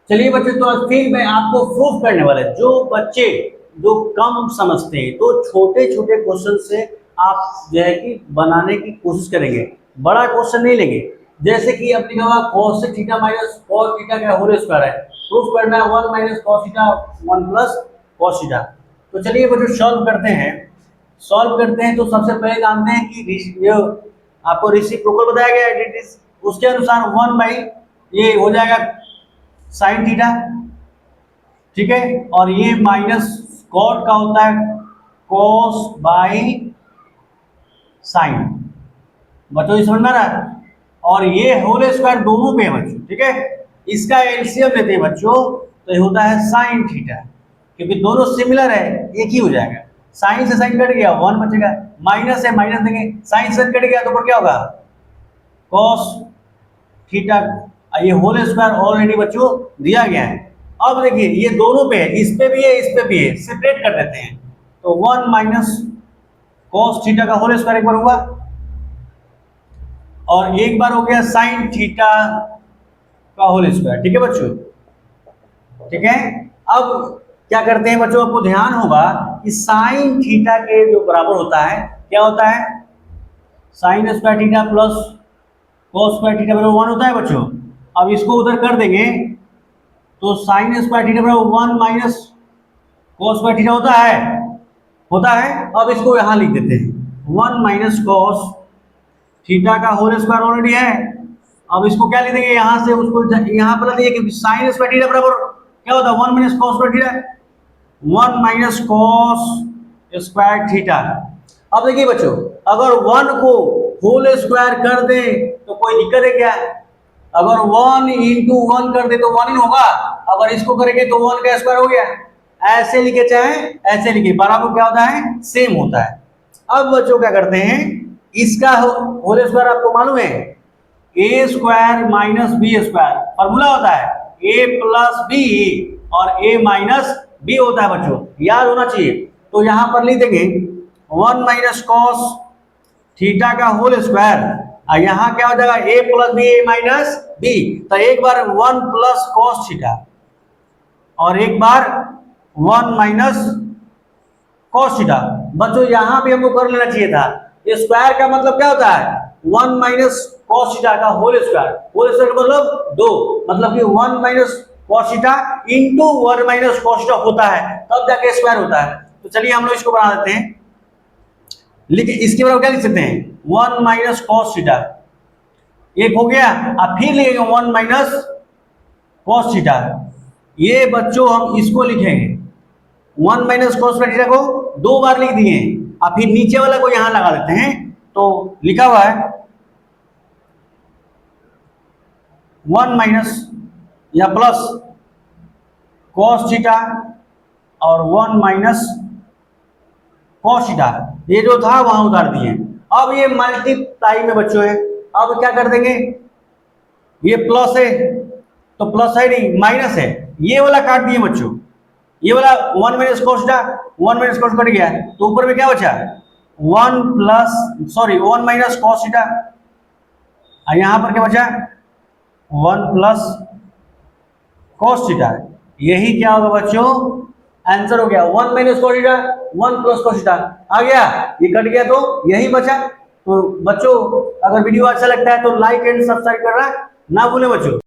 चलिए बच्चे, तो फिर मैं आपको प्रूफ करने वाला है। जो बच्चे जो कम समझते हैं तो छोटे छोटे क्वेश्चन से आप जो है कि बनाने की कोशिश करेंगे, बड़ा क्वेश्चन नहीं लेंगे। जैसे कि अब लिखा हुआ cos theta minus cos theta का होल स्क्वायर है, प्रूफ करना है 1 minus cos theta 1 plus cos theta. तो चलिए बच्चों सॉल्व करते हैं। तो सबसे पहले जानते हैं कि ये आपको रेसिप्रोकल बताया गया है, उसके अनुसार 1 बाई ये हो जाएगा साइन थीटा, ठीक है। और ये माइनस कॉट का होता है कॉस बाई साइन। बच्चों ये समझ में आ रहा है। और ये होल स्क्वायर दोनों पे है बच्चों, ठीक है। इसका एलसीएम लेते हैं बच्चों, तो ये होता है साइन थीटा, क्योंकि दोनों सिमिलर है, एक ही हो जाएगा। साइन से साइन कट गया 1 बचेगा, माइनस है माइनस देंगे, साइन से कट गया तो ऊपर क्या होगा कॉस थीटा। ये होल स्क्वायर ऑलरेडी बच्चों दिया गया है। अब देखिए ये दोनों पे है, इस पे भी है इस पे भी है, सेपरेट कर देते हैं। तो 1 माइनस कॉस थीटा का होल स्क्वायर एक बार हुआ, और एक बार हो गया साइन थीटा का होल स्क्वायर, ठीक है बच्चों, ठीक है। अब क्या करते हैं बच्चों, आपको ध्यान होगा कि साइन थीटा के जो बराबर होता है क्या होता है, sine square theta plus cos square theta बराबर 1 होता है बच्चों। अब इसको उधर कर देंगे तो साइन स्क्वायर थीटा बराबर 1 माइनस कॉस स्क्वायर थीटा होता है। अब इसको यहां लिख देते हैं 1 माइनस कॉस थीटा का होल स्क्वायर ऑलरेडी है। अब इसको क्या लिख देंगे, यहां से उसको यहां पर लिखिए कि साइन स्क्वायर थीटा बराबर क्या होता है 1 minus cos square theta, 1 minus cos square theta. अब देखिए बच्चों, अगर 1 को होल स्क्वायर कर दे तो कोई दिक्कत है क्या? अगर 1 इंटू 1 कर दे तो 1 ही होगा, अगर इसको करेंगे तो 1 का स्क्वायर हो गया। ऐसे लिखे चाहे ऐसे लिखे, बराबर क्या होता है सेम होता है। अब बच्चों क्या करते हैं, इसका होल स्क्वायर आपको मालूम है A square minus B square, formula होता है ए प्लस बी और ए माइनस बी होता है बच्चों, याद होना चाहिए। तो यहां पर लिख देंगे 1 माइनस कॉस थीटा का होल स्क्वायर, और यहां क्या हो जाएगा ए प्लस बी ए माइनस बी। तो एक बार 1 प्लस कॉस थीटा और एक बार 1 माइनस कॉस थीटा। बच्चों यहां भी हमको कर लेना चाहिए था। स्क्वायर का मतलब क्या होता है 1 माइनस कॉस थीटा का होल स्क्वायर, होल स्क्वायर का मतलब 2, मतलब कि 1 minus cos theta into 1 minus cos theta होता है, तब जाके स्क्वायर होता है। तो चलिए हम लोग इसको बना देते हैं, लिखिए इसके बराबर क्या लिख सकते हैं 1 माइनस कॉस थीटा, एक हो गया। अब फिर लिखेंगे 1 माइनस कॉस थीटा। ये बच्चों हम इसको लिखेंगे 1 माइनस कॉस थीटा को 2 बार लिख दिए। अब फिर नीचे वाला को यहां लगा देते हैं, तो लिखा हुआ है 1 माइनस या प्लस कॉस थीटा और 1 माइनस कॉस थीटा, ये जो था वहां उतार दिए। अब ये मल्टीप्लाई में बच्चों है, अब क्या कर देंगे, ये प्लस है तो प्लस है नहीं माइनस है, ये वाला काट दिए बच्चों, ये वाला 1 minus cos theta 1 minus cos cut गया, तो ऊपर में क्या बचा 1 माइनस कॉस थीटा, यहां पर क्या बचा 1 प्लस कॉस थीटा। यही क्या होगा बच्चों, आंसर हो गया 1 minus cos theta 1 plus cos theta आ गया, ये कट गया तो यही बचा। तो बच्चों अगर वीडियो अच्छा लगता है तो लाइक एंड सब्सक्राइब करना ना भूलें बच्चों।